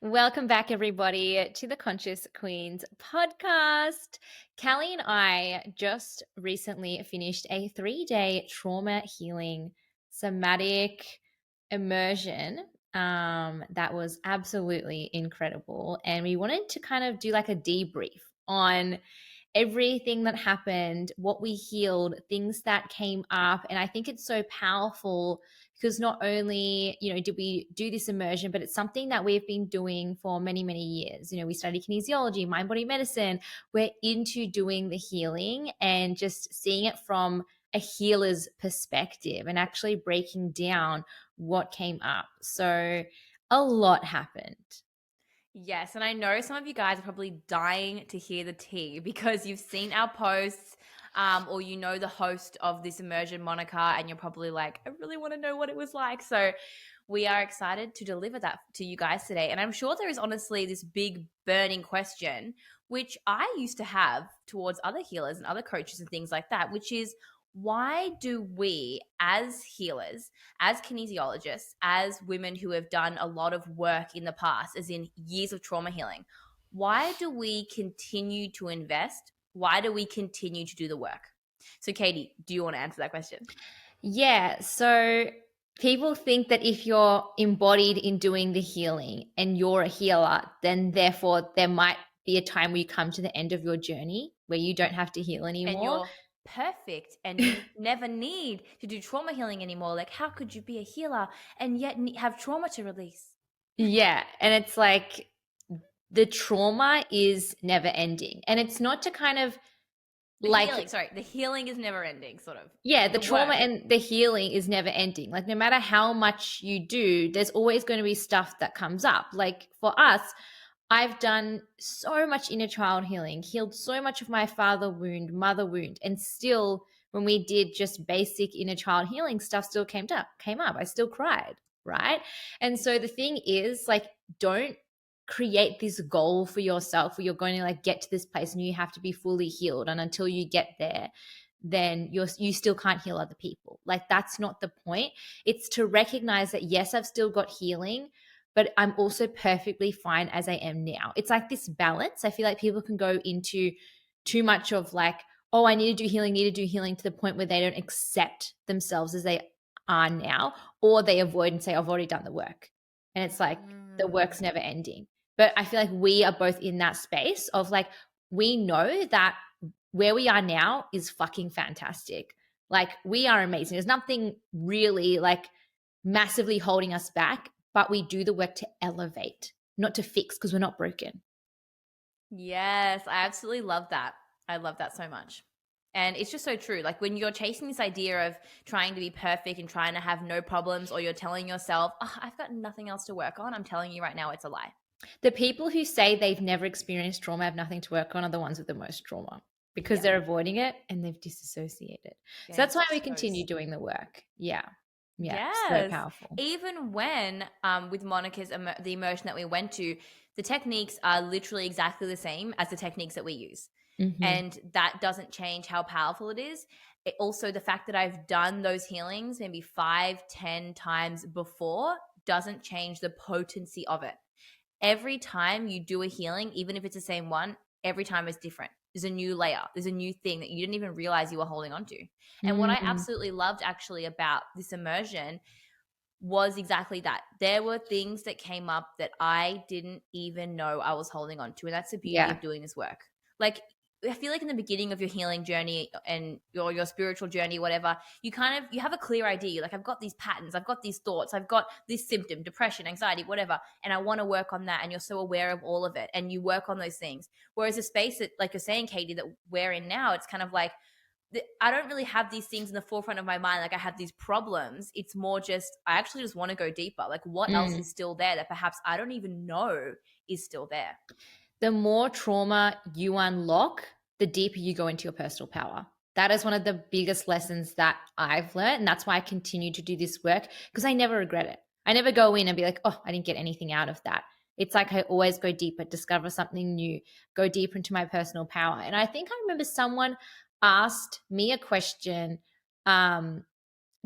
Welcome back, everybody, to the Conscious Queens podcast. Callie and I just recently finished a 3-day trauma healing somatic immersion. That was absolutely incredible. And we wanted to kind of do like a debrief on everything that happened, what we healed, things that came up. And I think it's so powerful because not only, did we do this immersion, but it's something that we've been doing for many, many years. We study kinesiology, mind body medicine. We're into doing the healing and just seeing it from a healer's perspective and actually breaking down what came up. So a lot happened. Yes, and I know some of you guys are probably dying to hear the tea because you've seen our posts, or you know the host of this immersion, Monica, and you're probably like, I really want to know what it was like. So we are excited to deliver that to you guys today. And I'm sure there is honestly this big burning question, which I used to have towards other healers and other coaches and things like that, which is why do we as healers, as kinesiologists, as women who have done a lot of work in the past, as in years of trauma healing, why do we continue to invest? Why do we continue to do the work? So, Katie, do you want to answer that question? Yeah. So people think that if you're embodied in doing the healing and you're a healer, then therefore there might be a time where you come to the end of your journey where you don't have to heal And anymore. you're perfect and you never need to do trauma healing anymore. Like, how could you be a healer and yet have trauma to release? Yeah. And it's like the trauma is never ending. And it's not to kind of like, The healing is never ending, sort of. yeah, the The trauma work. and the healing is never ending. Like, no matter how much you do, there's always going to be stuff that comes up. Like, for us, I've done so much inner child healing, healed so much of my father wound, mother wound, and still, when we did just basic inner child healing, stuff still came up. I still cried, right? And so the thing is, like, don't create this goal for yourself where you're going to like get to this place and you have to be fully healed. And until you get there, then you still can't heal other people. Like, that's not the point. It's to recognize that yes, I've still got healing, but I'm also perfectly fine as I am now. It's like this balance. I feel like people can go into too much of like, oh, I need to do healing to the point where they don't accept themselves as they are now, or they avoid and say, I've already done the work. And it's like the work's Mm. never ending. But I feel like we are both in that space of like, we know that where we are now is fucking fantastic. Like, we are amazing. There's nothing really like massively holding us back, but we do the work to elevate, not to fix because we're not broken. Yes, I absolutely love that. I love that so much. And it's just so true. Like when you're chasing this idea of trying to be perfect and trying to have no problems, or you're telling yourself, oh, I've got nothing else to work on, I'm telling you right now, it's a lie. The people who say they've never experienced trauma, have nothing to work on, are the ones with the most trauma because Yep. they're avoiding it and they've disassociated. So that's Yes. why we continue doing the work. Yeah. Yeah. So Yes. powerful. Even when with Monica's the immersion that we went to, the techniques are literally exactly the same as the techniques that we use. Hmm. And that doesn't change how powerful it is. It also, the fact that I've done those healings maybe 5, 10 times before doesn't change the potency of it. Every time you do a healing, even if it's the same one, every time is different. There's a new layer, there's a new thing that you didn't even realize you were holding on to. And what I Mm. absolutely loved actually about this immersion was exactly that. There were things that came up that I didn't even know I was holding on to. And that's the beauty Yeah. of doing this work. Like, I feel like in the beginning of your healing journey and your spiritual journey, whatever, you have a clear idea. You're like, I've got these patterns, I've got these thoughts, I've got this symptom, depression, anxiety, whatever, and I want to work on that. And you're so aware of all of it, and you work on those things. Whereas the space that, like you're saying, Katie, that we're in now, it's kind of like I don't really have these things in the forefront of my mind. Like I have these problems. It's more just, I actually just want to go deeper. Like what else Mm. is still there that perhaps I don't even know is still there? The more trauma you unlock, the deeper you go into your personal power. That is one of the biggest lessons that I've learned. And that's why I continue to do this work because I never regret it. I never go in and be like, oh, I didn't get anything out of that. It's like I always go deeper, discover something new, go deeper into my personal power. And I think I remember someone asked me a question um,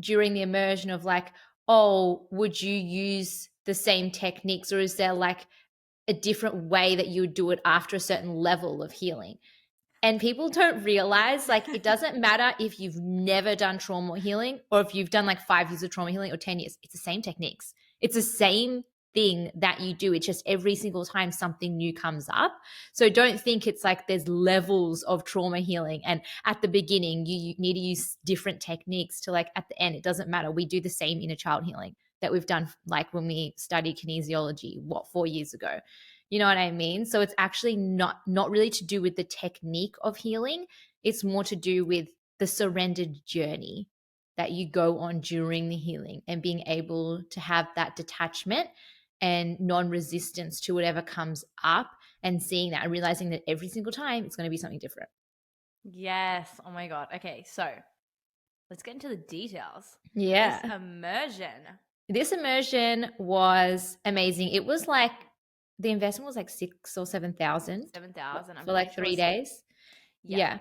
during the immersion of like, oh, would you use the same techniques or is there like a different way that you would do it after a certain level of healing. And people don't realize, like, it doesn't matter if you've never done trauma healing or if you've done like 5 years of trauma healing or 10 years. It's the same techniques. It's the same thing that you do. It's just every single time something new comes up. So don't think it's like there's levels of trauma healing. And at the beginning, you need to use different techniques to, like, at the end, it doesn't matter. We do the same inner child healing that we've done, like when we studied kinesiology, 4 years ago. You know what I mean? So it's actually not really to do with the technique of healing. It's more to do with the surrendered journey that you go on during the healing and being able to have that detachment and non-resistance to whatever comes up, and seeing that and realizing that every single time it's going to be something different. Yes. Oh my God. Okay. So let's get into the details. Yeah. This immersion. This immersion was amazing. It was like, the investment was like 6,000 or 7,000 7,000. for like 3 days. Yeah.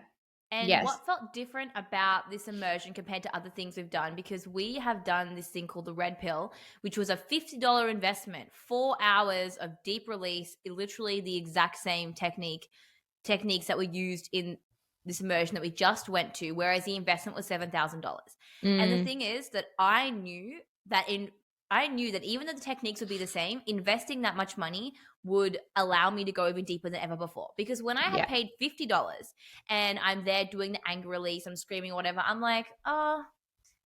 And Yes. what felt different about this immersion compared to other things we've done, because we have done this thing called the Red Pill, which was a $50 investment, 4 hours of deep release, literally the exact same techniques that were used in this immersion that we just went to, whereas the investment was $7,000. And the thing is that I knew that even though the techniques would be the same, investing that much money would allow me to go even deeper than ever before. Because when I had paid $50 and I'm there doing the anger release, I'm screaming or whatever, I'm like, oh,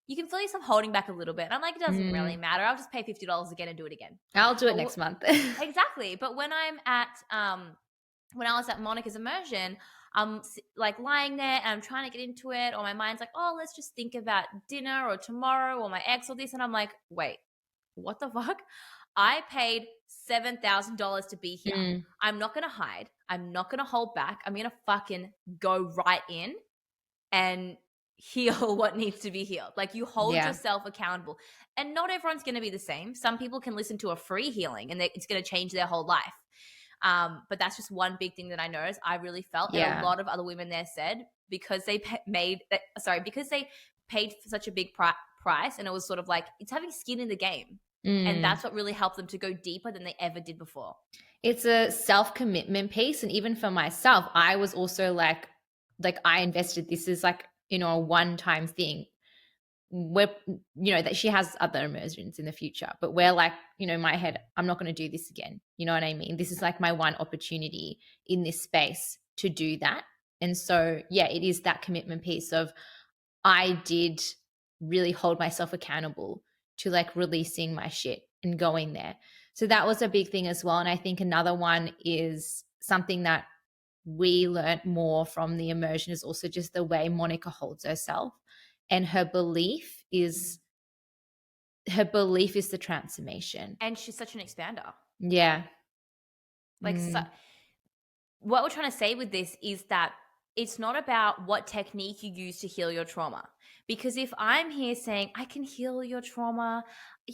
you can feel yourself holding back a little bit. I'm like, it doesn't really matter. I'll just pay $50 again and do it again. I'll do it next month. Exactly. But when I'm at when I was at Monica's immersion, I'm like lying there and I'm trying to get into it, or my mind's like, oh, let's just think about dinner or tomorrow or my ex or this. And I'm like, wait, what the fuck? I paid $7,000 to be here. I'm not going to hide. I'm not going to hold back. I'm going to fucking go right in and heal what needs to be healed. Like, you hold yourself accountable. And not everyone's going to be the same. Some people can listen to a free healing and it's going to change their whole life. But that's just one big thing that I noticed. I really felt, and a lot of other women there said, because they because they paid for such a big price, and it was sort of like, it's having skin in the game. And that's what really helped them to go deeper than they ever did before. It's a self-commitment piece. And even for myself, I was also like I invested, this is like, a one-time thing. Where, that she has other immersions in the future, but we're like, in my head, I'm not going to do this again. You know what I mean? This is like my one opportunity in this space to do that. And so, it is that commitment piece of, I did really hold myself accountable to like releasing my shit and going there. So that was a big thing as well. And I think another one is something that we learned more from the immersion is also just the way Monica holds herself. And her belief is the transformation. And she's such an expander. Yeah. Like, what we're trying to say with this is that it's not about what technique you use to heal your trauma. Because if I'm here saying, I can heal your trauma,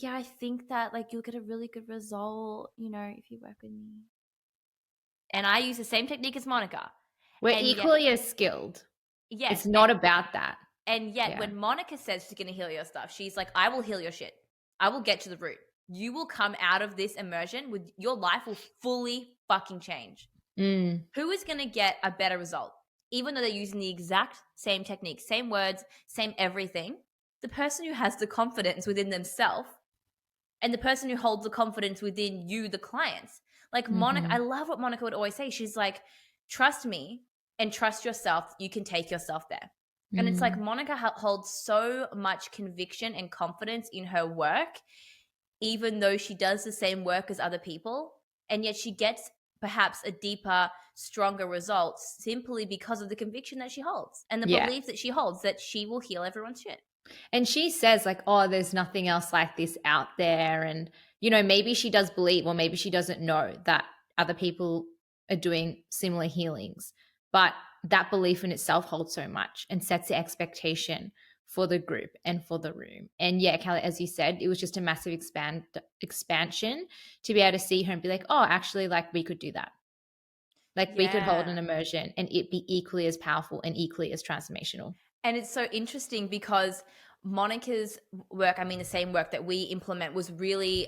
I think that like you'll get a really good result, if you work with me. And I use the same technique as Monica. We're equally as skilled. Yes. It's not about that. And yet when Monica says she's going to heal your stuff, she's like, I will heal your shit. I will get to the root. You will come out of this immersion with your life will fully fucking change. Who is going to get a better result? Even though they're using the exact same technique, same words, same everything, the person who has the confidence within themselves and the person who holds the confidence within you, the clients. Like Monica, I love what Monica would always say. She's like, trust me and trust yourself. You can take yourself there. And it's like Monica holds so much conviction and confidence in her work, even though she does the same work as other people. And yet she gets perhaps a deeper, stronger result simply because of the conviction that she holds and the belief that she holds that she will heal everyone's shit. And she says like, oh, there's nothing else like this out there. And, maybe she does believe, or maybe she doesn't know that other people are doing similar healings. But that belief in itself holds so much and sets the expectation for the group and for the room. And Kelly, as you said, it was just a massive expansion to be able to see her and be like, oh, actually, like we could do that. Like we could hold an immersion and it be equally as powerful and equally as transformational. And it's so interesting because Monica's work, the same work that we implement was really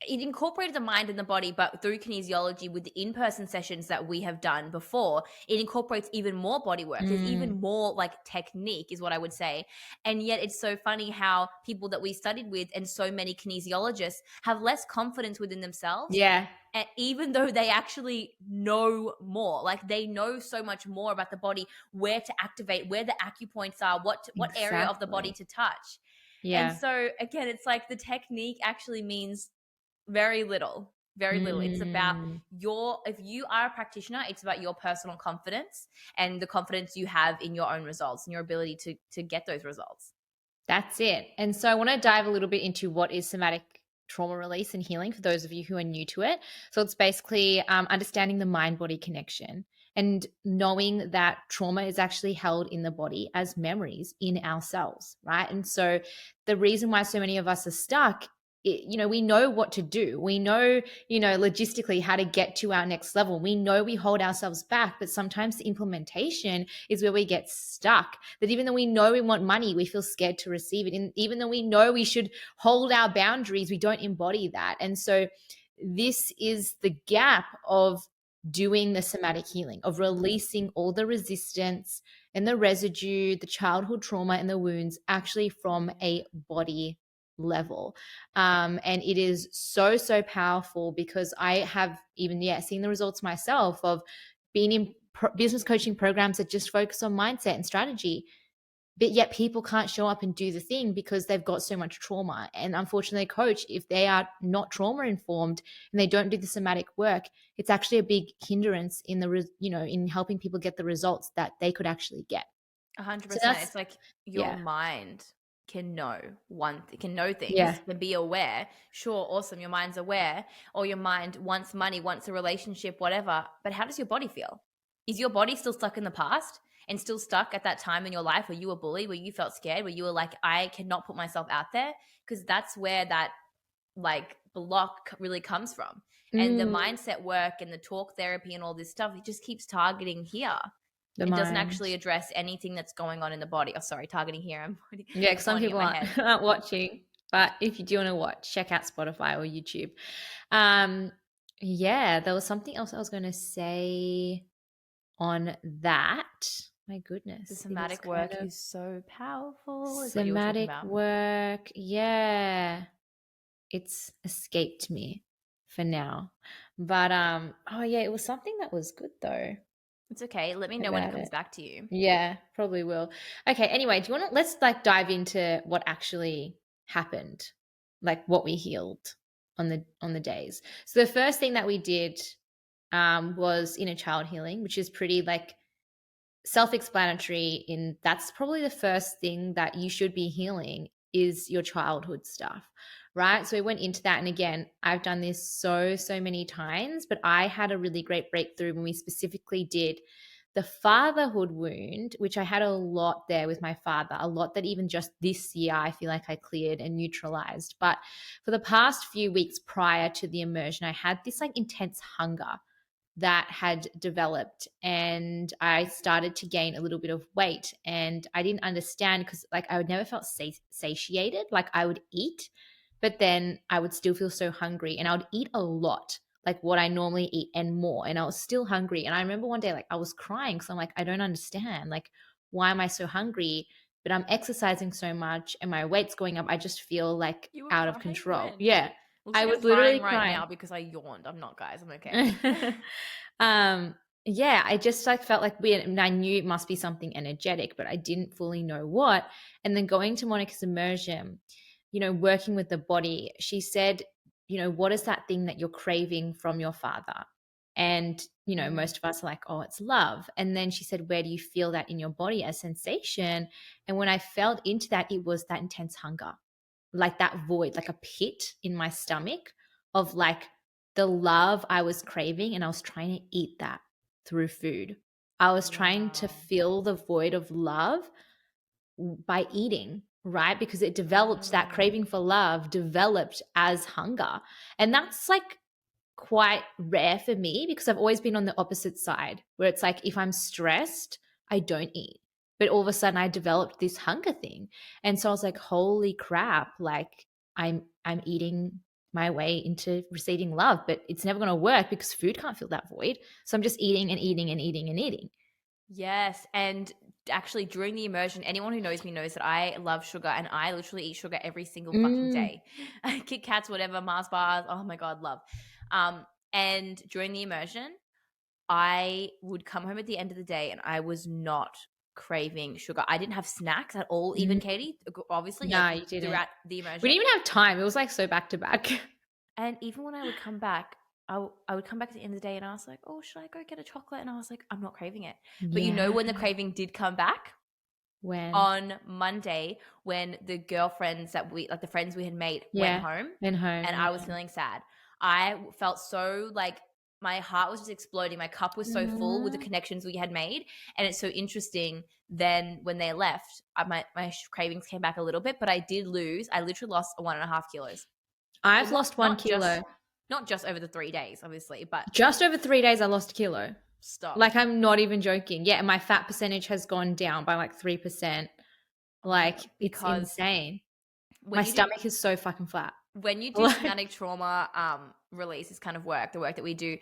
it incorporated the mind and the body, but through kinesiology with the in-person sessions that we have done before, it incorporates even more body work. There's Mm, even more like technique is what I would say. And yet it's so funny how people that we studied with and so many kinesiologists have less confidence within themselves. yeah, And even though they actually know more, like they know so much more about the body, where to activate, where the acupoints are, what area of the body exactly. to touch. And Yeah. so again, it's like the technique actually means very little, very little. It's about Mm. if you are a practitioner, it's about your personal confidence and the confidence you have in your own results and your ability to get those results. That's it. And so I want to dive a little bit into what is somatic trauma release and healing for those of you who are new to it. So it's basically understanding the mind body connection and knowing that trauma is actually held in the body as memories in our cells, right? And so the reason why so many of us are stuck, we know what to do. We know, logistically how to get to our next level. We know we hold ourselves back, but sometimes the implementation is where we get stuck. That even though we know we want money, we feel scared to receive it. And even though we know we should hold our boundaries, we don't embody that. And so this is the gap of doing the somatic healing, of releasing all the resistance and the residue, the childhood trauma and the wounds actually from a body level. And it is so, so powerful because I have even, seen the results myself of being in business coaching programs that just focus on mindset and strategy, but yet people can't show up and do the thing because they've got so much trauma. And unfortunately, coach, if they are not trauma informed and they don't do the somatic work, it's actually a big hindrance in in helping people get the results that they could actually get. So 100%. that's, It's like your yeah, mind can know can know yeah. things, can be aware. Sure, awesome. Your mind's aware, or your mind wants money, wants a relationship, whatever. But how does your body feel? Is your body still stuck in the past and still stuck at that time in your life where you were bullied, where you felt scared, where you were like, I cannot put myself out there? Because that's where that like block really comes from. And the Mm, mindset work and the talk therapy and all this stuff, it just keeps targeting here. the It doesn't mind. actually address anything that's going on in the body. Oh, sorry, targeting here. I'm Yeah, 'cause some pointing at people my aren't, head. aren't watching. But if you do want to watch, check out Spotify or YouTube. Um, yeah, there was something else I was going to say on that. My The goodness, it is somatic kind work of is so powerful, is what you were talking somatic about. work. Yeah, it's escaped me for now. But oh yeah, it was something that was good though It's okay. Let me know when it about comes it. back to you. Yeah, probably will. Okay, anyway, do you want to let's like dive into what actually happened, like what we healed on the days. So the first thing that we did was inner child healing, which is pretty like self-explanatory in that's probably the first thing that you should be healing is your childhood stuff, right? So we went into that, and again, I've done this so many times, but I had a really great breakthrough when we specifically did the fatherhood wound, which I had a lot there with my father, a lot that even just this year I feel like I cleared and neutralized. But for the past few weeks prior to the immersion, I had this like intense hunger that had developed, and I started to gain a little bit of weight, and I didn't understand because like I would never felt satiated. Like I would eat, but then I would still feel so hungry, and I would eat a lot, like what I normally eat and more, and I was still hungry. And I remember one day like I was crying because I'm like, I don't understand, like why am I so hungry, but I'm exercising so much and my weight's going up. I just feel like You were out of crying control. when? Yeah, Looks I like was I'm crying literally right crying. now because I yawned. I'm not, guys. I'm okay. um yeah, I just like felt like weird, and I knew it must be something energetic, but I didn't fully know what. And then going to Monica's immersion, working with the body, she said, what is that thing that you're craving from your father? And Mm. most of us are like, oh, it's love. And then she said, where do you feel that in your body as sensation? And when I felt into that, it was that intense hunger, like that void, like a pit in my stomach of like the love I was craving, and I was trying to eat that through food. I was trying to Wow. fill the void of love by eating, right? Because it developed, that Mm. craving for love developed as hunger. And that's like quite rare for me because I've always been on the opposite side where it's like if I'm stressed, I don't eat. But all of a sudden I developed this hunger thing. And so I was like, holy crap, like I'm eating my way into receiving love, but it's never going to work because food can't fill that void. So I'm just eating and eating and eating and eating. Yes, and actually during the immersion, anyone who knows me knows that I love sugar, and I literally eat sugar every single fucking Mm. day. Kit Kats, whatever, Mars bars. Oh my god, love. And during the immersion, I would come home at the end of the day and I was not craving sugar. I didn't have snacks at all, even Mm. Katie. Obviously, like Nah, you didn't. throughout the We immersion. didn't even have time. It was like so back to back. And even when I would come back, I would come back at the end of the day and I was like, oh, should I go get a chocolate? And I was like, I'm not craving it. But you know Yeah. when the craving did come back? When? On Monday, when the girlfriends that we, like the friends we had made, went Yeah. home Then home. and Yeah. I was feeling sad. I felt so like my heart was just exploding. My cup was so full with the Mm. connections we had made. And it's so interesting. Then when they left, my cravings came back a little bit, but I did lose. I literally lost 1.5 kilos. Well, I've not lost not just $1 kilo. not just over the 3 days, obviously, but Just over 3 days, I lost $1 kilo. stop. Like, I'm not even joking. Yeah, and my fat percentage has gone down by like 3%. Oh my Like, god! it's Because insane. My when you do stomach is so fucking flat. when you do Like, somatic trauma release, this kind of work, the work that we do,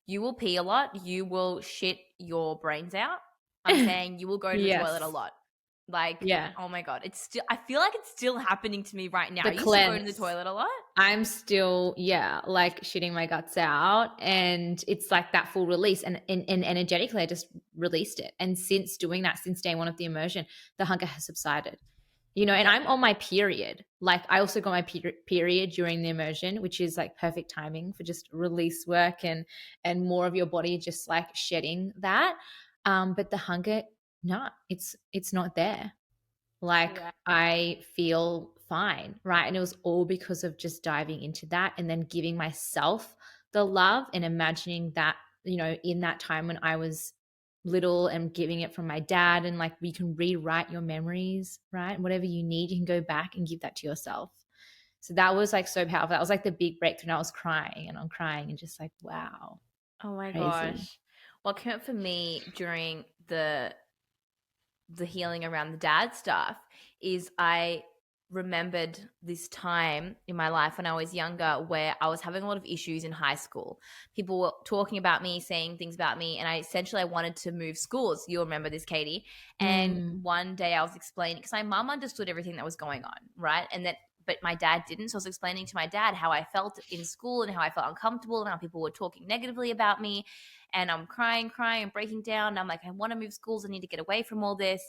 you will pee a lot, you will shit your brains out. I'm saying you will go to the toilet a yes. lot. Like, Yeah. oh my god, it's still, I feel like it's still happening to me right now. The Are you still going to the cleanse. toilet a lot? I'm still, yeah, like shitting my guts out. And it's like that full release. And energetically, I just released it. And since doing that, since day one of the immersion, the hunger has subsided. And Yeah. I'm on my period. Like, I also got my period during the immersion, which is like perfect timing for just release work and more of your body just like shedding that. But the hunger, no, it's not there. Like, Yeah. I feel fine, right? And it was all because of just diving into that and then giving myself the love and imagining that, in that time when I was little and giving it from my dad, and like we can rewrite your memories, right? And whatever you need, you can go back and give that to yourself. So that was like so powerful. That was like the big breakthrough. And I was crying and I'm crying and just like, wow, Oh my crazy. gosh. What came up for me during the healing around the dad stuff is I remembered this time in my life when I was younger where I was having a lot of issues in high school. People were talking about me, saying things about me, and I wanted to move schools. You'll remember this, Katie. And Mm, one day I was explaining, because my mum understood everything that was going on, right? But my dad didn't. So I was explaining to my dad how I felt in school and how I felt uncomfortable and how people were talking negatively about me. And I'm crying, and breaking down. And I'm like, I want to move schools. I need to get away from all this.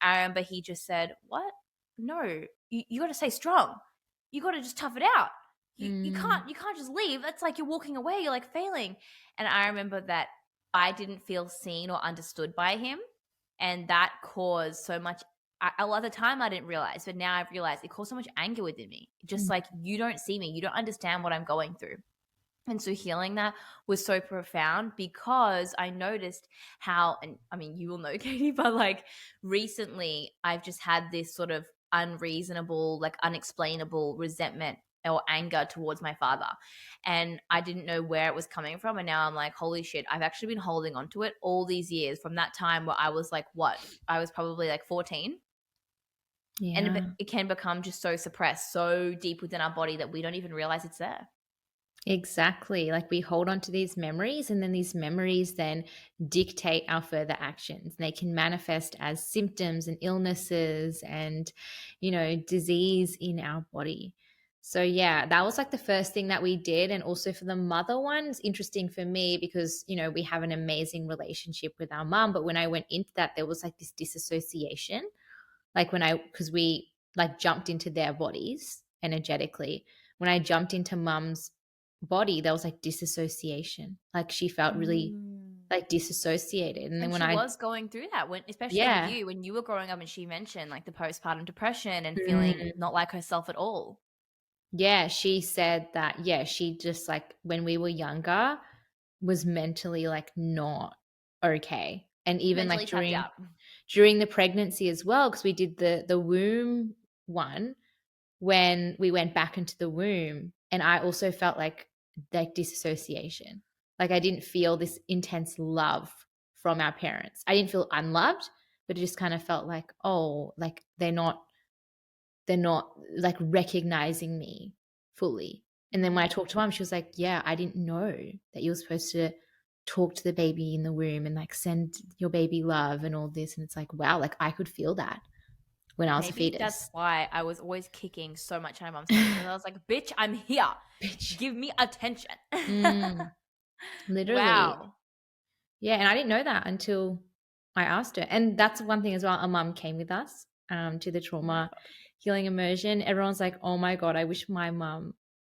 But he just said, what? No, you got to stay strong. You got to just tough it out. You mm, can't just leave. That's like you're walking away. You're like failing. And I remember that I didn't feel seen or understood by him. And that caused so much. At the time, I didn't realize, but now I've realized it caused so much anger within me. Just mm, like, you don't see me. You don't understand what I'm going through. And so healing that was so profound because I noticed how, and I mean, you will know, Katie, but like recently I've just had this sort of unreasonable, like unexplainable resentment or anger towards my father. And I didn't know where it was coming from. And now I'm like, holy shit, I've actually been holding on to it all these years from that time where I was like, what? I was probably like 14. And yeah. it can become just so suppressed, so deep within our body that we don't even realize it's there. Exactly. Like, we hold on to these memories, and then these memories then dictate our further actions. They can manifest as symptoms and illnesses and, disease in our body. So, yeah, that was like the first thing that we did. And also for the mother one, it's interesting for me because, we have an amazing relationship with our mom. But when I went into that, there was like this disassociation. Like, because we like jumped into their bodies energetically. When I jumped into mum's body, there was like disassociation. Like, she felt really Mm. like disassociated. And then And when she was going through that when, especially yeah, you, when you were growing up, and she mentioned like the postpartum depression and feeling mm, not like herself at all. yeah, she said that, yeah, she just like when we were younger was mentally like not okay. And even like Mentally tapped out. during the pregnancy as well, because we did the womb one when we went back into the womb, and I also felt like disassociation. Like, I didn't feel this intense love from our parents. I didn't feel unloved, but it just kind of felt like, oh, like they're not like recognizing me fully. And then when I talked to mom, she was like, yeah, I didn't know that you were supposed to talk to the baby in the womb and like send your baby love and all this. And it's like, wow, like I could feel that when I was a Maybe that's fetus. why I was always kicking so much in my mom's tummy, because I was like, bitch, I'm here. Bitch. Give me attention. Mm, literally. Wow. Yeah. And I didn't know that until I asked her. And that's one thing as well. A mum came with us to the Oh my trauma God. healing immersion. Everyone's like, oh my God, I wish my mum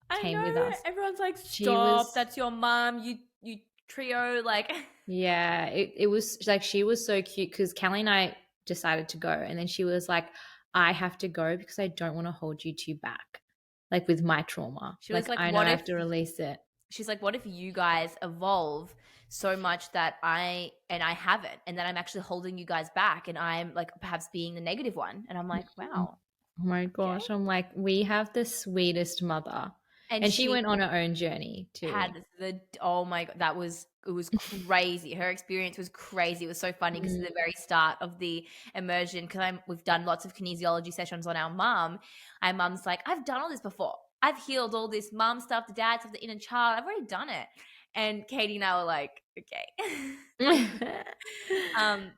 I came with know. us. Everyone's like, She stop. was That's your mom. You trio. Like, Yeah, it was like she was so cute because Kelly and I decided to go, and then she was like, I have to go because I don't want to hold you two back, like with my trauma. she was Like, like, I know what I if, have to release it. she's like, what if you guys evolve so much that I haven't, and that I'm actually holding you guys back, and I'm like perhaps being the negative one. And I'm like, Mhm. wow. Oh my Okay. gosh. I'm like, we have the sweetest mother. And And she she went on her own journey too. had the, oh my God, that was, it was crazy. Her experience was crazy. It was so funny because at Mm, the very start of the immersion, because we've done lots of kinesiology sessions on our mum's like, I've done all this before. I've healed all this mum stuff, the dad stuff, the inner child. I've already done it. And Katie and I were like, okay.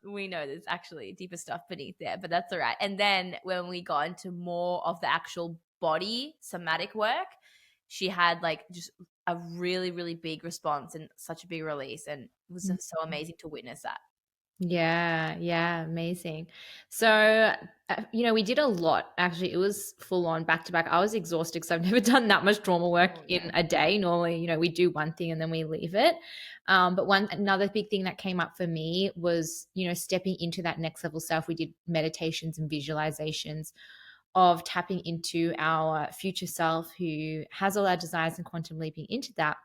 We know there's actually deeper stuff beneath there, but that's all right. And then when we got into more of the actual body somatic work, she had like just a really, really big response and such a big release. And it was just so amazing to witness that. Yeah, yeah, amazing. So, we did a lot. Actually, it was full on back to back. I was exhausted because I've never done that much trauma work Oh, in yeah. a day. Normally, we do one thing and then we leave it. But another big thing that came up for me was, stepping into that next level self. We did meditations and visualizations of tapping into our future self who has all our desires and quantum leaping into that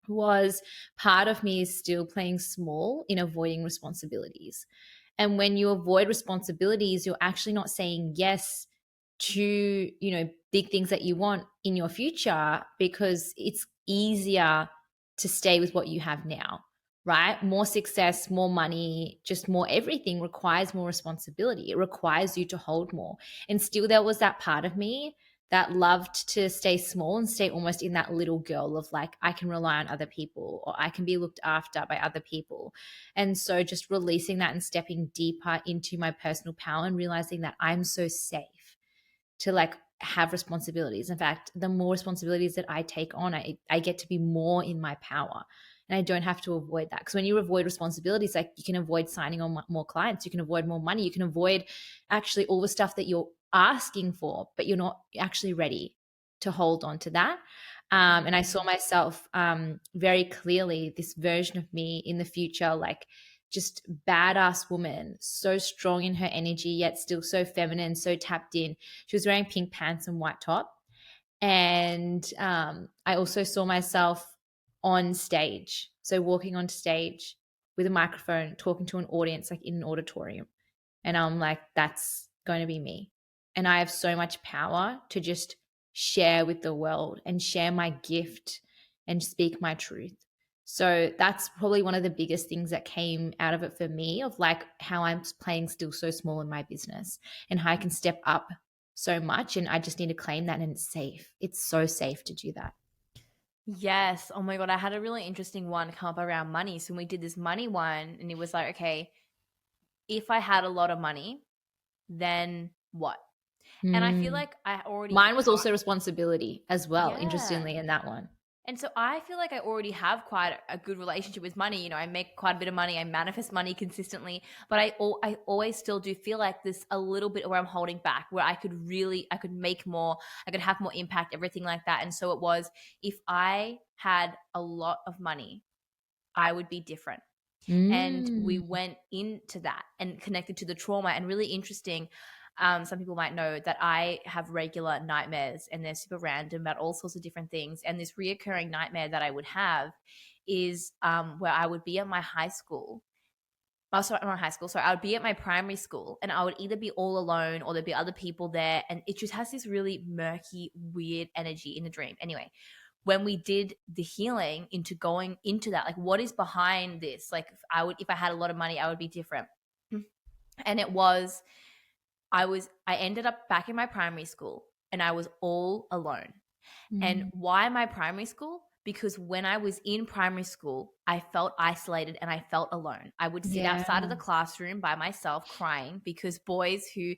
was part of me is still playing small in avoiding responsibilities. And when you avoid responsibilities, you're actually not saying yes to, big things that you want in your future because it's easier to stay with what you have now, right? More success, more money, just more everything requires more responsibility. It requires you to hold more. And still, there was that part of me that loved to stay small and stay almost in that little girl of like, I can rely on other people or I can be looked after by other people. And so just releasing that and stepping deeper into my personal power and realizing that I'm so safe to like have responsibilities. In fact, the more responsibilities that I take on, I get to be more in my power. And I don't have to avoid that. Because when you avoid responsibilities, like you can avoid signing on more clients, you can avoid more money, you can avoid actually all the stuff that you're asking for, but you're not actually ready to hold on to that. And I saw Mm. myself very clearly, this version of me in the future, like just badass woman, so strong in her energy, yet still so feminine, so tapped in. She was wearing pink pants and white top. And I also saw myself on stage. So walking on stage with a microphone, talking to an audience, like in an auditorium. And I'm like, that's going to be me. And I have so much power to just share with the world and share my gift and speak my truth. So that's probably one of the biggest things that came out of it for me of like how I'm playing still so small in my business and how I can step up so much. And I just need to claim that and it's safe. It's so safe to do that. Yes. Oh my God. I had a really interesting one come up around money. So when we did this money one, and it was like, okay, if I had a lot of money, then what? And I feel Mm. like I already, Mine was also responsibility as well, yeah. interestingly, in that one. And so I feel like I already have quite a good relationship with money. You know, I make quite a bit of money. I manifest money consistently, but I always still do feel like there's a little bit where I'm holding back, where I could make more, I could have more impact, everything like that. And so it was, if I had a lot of money, I would be different. And we Mm. went into that and connected to the trauma. And really interesting, some people might know that I have regular nightmares and they're super random about all sorts of different things. And this reoccurring nightmare that I would have is where I would be at my high school. Oh, sorry, not high school. Sorry, I would be at my primary school and I would either be all alone or there'd be other people there. And it just has this really murky, weird energy in the dream. Anyway, when we did the healing into going into that, like what is behind this? Like if I had a lot of money, I would be different. And it was, I ended up back in my primary school and I was all alone. And Mm. why my primary school? Because when I was in primary school, I felt isolated and I felt alone. I would sit Yeah. outside of the classroom by myself crying because boys who,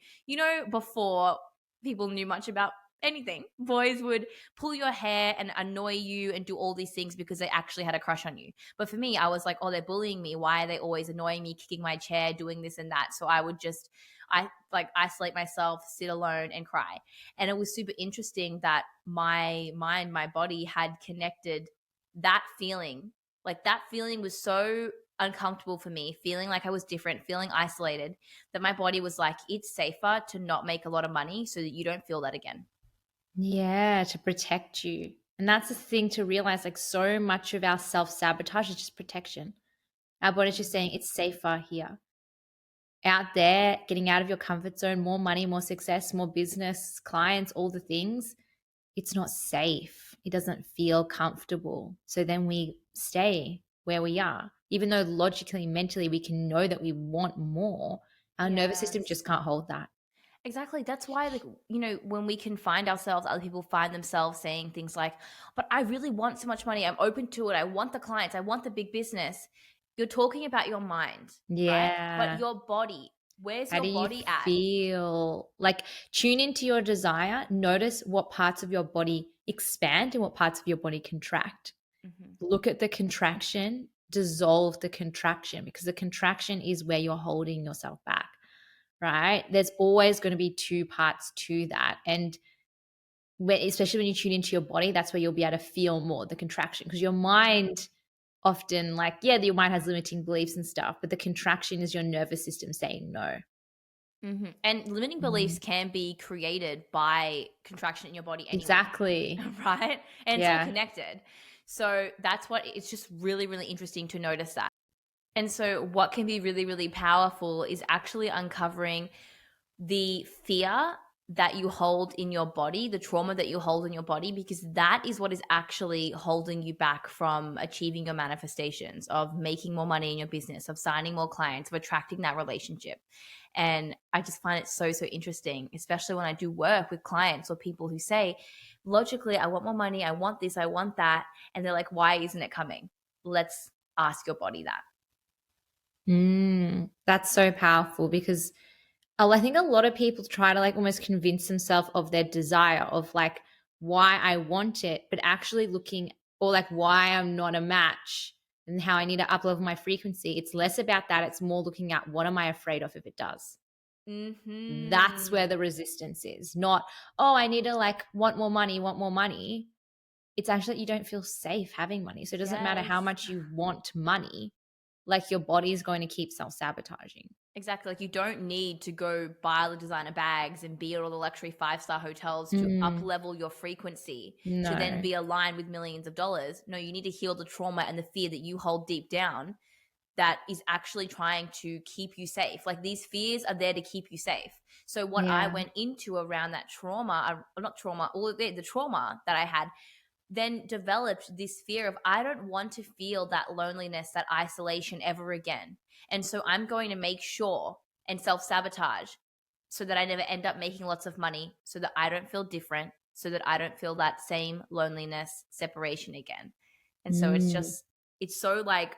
before people knew much about anything, boys would pull your hair and annoy you and do all these things because they actually had a crush on you. But for me, I was like, oh, they're bullying me. Why are they always annoying me, kicking my chair, doing this and that? So I would just, I like isolate myself, sit alone and cry. And it was super interesting that my mind, my body had connected that feeling. Like that feeling was so uncomfortable for me, feeling like I was different, feeling isolated, that my body was like, it's safer to not make a lot of money so that you don't feel that again. Yeah, to protect you. And that's the thing to realize, like so much of our self-sabotage is just protection. Our body's just saying Mhm. it's safer here. Out there, getting out of your comfort zone, more money, more success, more business, clients, all the things. It's not safe. It doesn't feel comfortable. So then we stay where we are. Even though logically, mentally, we can know that we want more, our nervous system Yes. just can't hold that. Exactly. That's why, like, when we can find ourselves, other people find themselves saying things like, but I really want so much money. I'm open to it. I want the clients. I want the big business. You're talking about your mind, right? But Yeah. your body, where's How your do you body at? feel? Like, tune into your desire. Notice what parts of your body expand and what parts of your body contract. Hmm. Look at the contraction, dissolve the contraction, because the contraction is where you're holding yourself back, right? There's always going to be two parts to that. And especially when you tune into your body, that's where you'll be able to feel more the contraction, because your mind often, like, yeah, your mind has limiting beliefs and stuff, but the contraction is your nervous system saying no. Hmm. And limiting Mm. beliefs can be created by contraction in your body anyway, Exactly. right? And it's all Yeah. connected. So that's what it's just really, really interesting to notice that. And so, what can be really, really powerful is actually uncovering the fear that you hold in your body, the trauma that you hold in your body, because that is what is actually holding you back from achieving your manifestations of making more money in your business, of signing more clients, of attracting that relationship. And I just find it so, so interesting, especially when I do work with clients or people who say, logically, I want more money, I want this, I want that. And they're like, why isn't it coming? Let's ask your body that. That's so powerful because I think a lot of people try to like almost convince themselves of their desire of like why I want it, but actually looking or like why I'm not a match and how I need to uplevel my frequency. It's less about that. It's more looking at what am I afraid of if it does. That's where Hmm. the resistance is. Not, oh, I need to like want more money, want more money. It's actually that you don't feel safe having money. So it doesn't matter how Yes. much you want money, like your body is going to keep self-sabotaging. Exactly. Like you don't need to go buy the designer bags and be at all the luxury five-star hotels to up Mm, level your frequency to then no. be aligned with millions of dollars. No, you need to heal the trauma and the fear that you hold deep down that is actually trying to keep you safe. Like these fears are there to keep you safe. So what I Yeah. went into around that trauma, not trauma, all of the trauma that I had, then developed this fear of I don't want to feel that loneliness, that isolation ever again. And so I'm going to make sure and self sabotage so that I never end up making lots of money, so that I don't feel different, so that I don't feel that same loneliness, separation again. And so Mm. it's so like,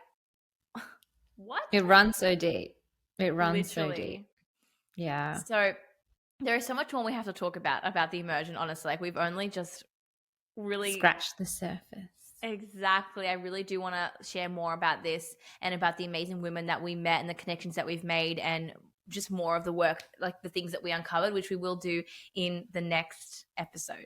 what? It runs so deep. It runs so deep. Literally. Yeah. So there is so much more we have to talk about the immersion, honestly. Like we've only just really. Scratch the surface. Exactly. I really do want to share more about this and about the amazing women that we met and the connections that we've made and just more of the work, like the things that we uncovered, which we will do in the next episode.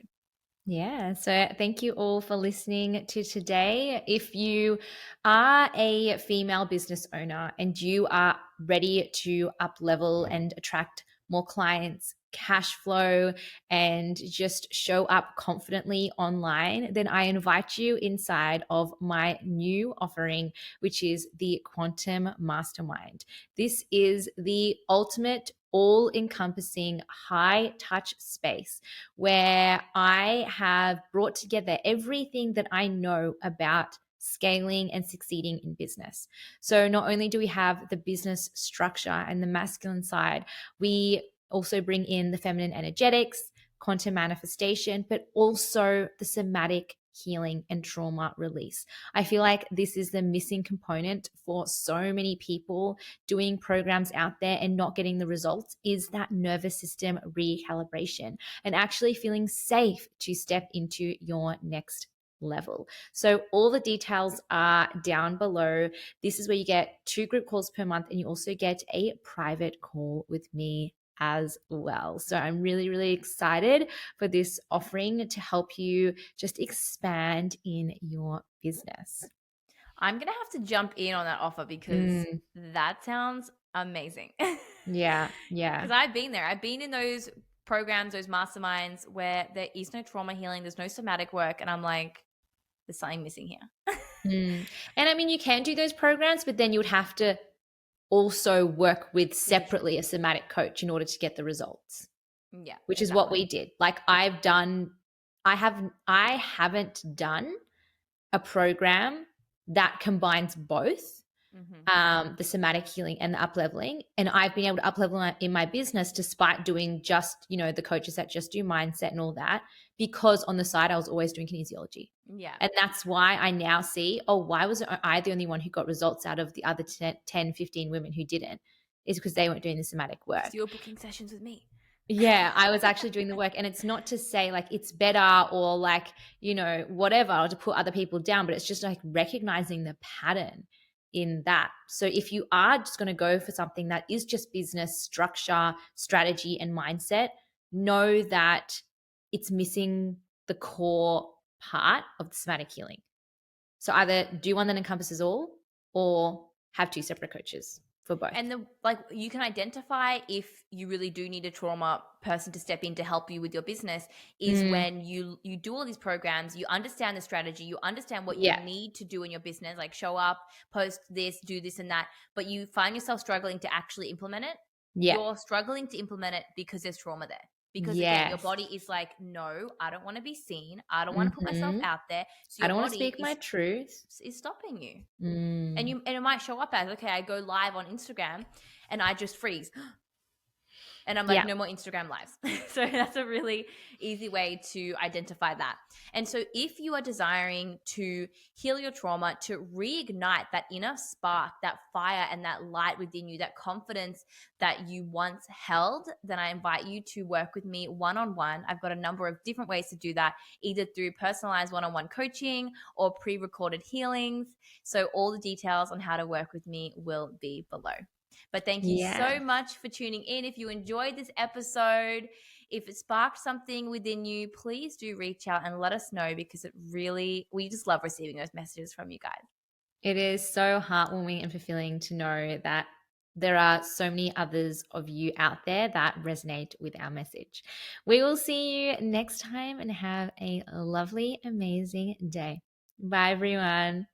Yeah. So thank you all for listening to today. If you are a female business owner and you are ready to up level and attract more clients, cash flow, and just show up confidently online, then I invite you inside of my new offering, which is the Quantum Mastermind. This is the ultimate all encompassing high touch space where I have brought together everything that I know about scaling and succeeding in business. So, not only do we have the business structure and the masculine side, we also bring in the feminine energetics, quantum manifestation, but also the somatic healing and trauma release. I feel like this is the missing component for so many people doing programs out there and not getting the results, is that nervous system recalibration and actually feeling safe to step into your next level. So all the details are down below. This is where you get 2 group calls per month, and you also get a private call with me as well. So I'm really, really excited for this offering to help you just expand in your business. I'm going to have to jump in on that offer because Mm, that sounds amazing. yeah, Because yeah. I've been there. I've been in those programs, those masterminds where there is no trauma healing, there's no somatic work. And I'm like, there's something missing here. Mm. And I mean, you can do those programs, but then you would have to also work with With the separately a somatic coach in order to get the results, yeah, which is what exactly. we did. Like I haven't done a program that combines both Mm-hmm. the somatic healing and the up leveling. And I've been able to up level in my business despite doing just, the coaches that just do mindset and all that, because on the side, I was always doing kinesiology. Yeah. And that's why I now see, oh, why was I the only one who got results out of the other 10, 15 women who didn't? Is because they weren't doing the somatic Because work. you're booking sessions with me. Yeah, I was actually doing the work. And it's not to say like it's better or like, whatever, or to put other people down, but it's just like recognizing the pattern in that. So if you are just going to go for something that is just business structure, strategy, and mindset, know that it's missing the core part of the somatic healing. So either do one that encompasses all, or have 2 separate coaches for both. And you can identify if you really do need a trauma person to step in to help you with your business is Mm, when you do all these programs, you understand the strategy, you understand what you yeah. need to do in your business, like show up, post this, do this and that, but you find yourself struggling to actually implement it. Yeah. You're struggling to implement it because there's trauma there. Because again, your Yes. body is like, no, I don't want to be seen. I don't want to put myself Mhm. out there. So I your don't wanna body speak my truth. is stopping you. And Mm. it might show up as, okay, I go live on Instagram and I just freeze. And I'm like, Yeah. no more Instagram lives. So that's a really easy way to identify that. And so if you are desiring to heal your trauma, to reignite that inner spark, that fire and that light within you, that confidence that you once held, then I invite you to work with me one-on-one. I've got a number of different ways to do that, either through personalized one-on-one coaching or pre-recorded healings. So all the details on how to work with me will be below. But thank you Yeah. so much for tuning in. If you enjoyed this episode, if it sparked something within you, please do reach out and let us know, because we just love receiving those messages from you guys. It is so heartwarming and fulfilling to know that there are so many others of you out there that resonate with our message. We will see you next time and have a lovely, amazing day. Bye, everyone.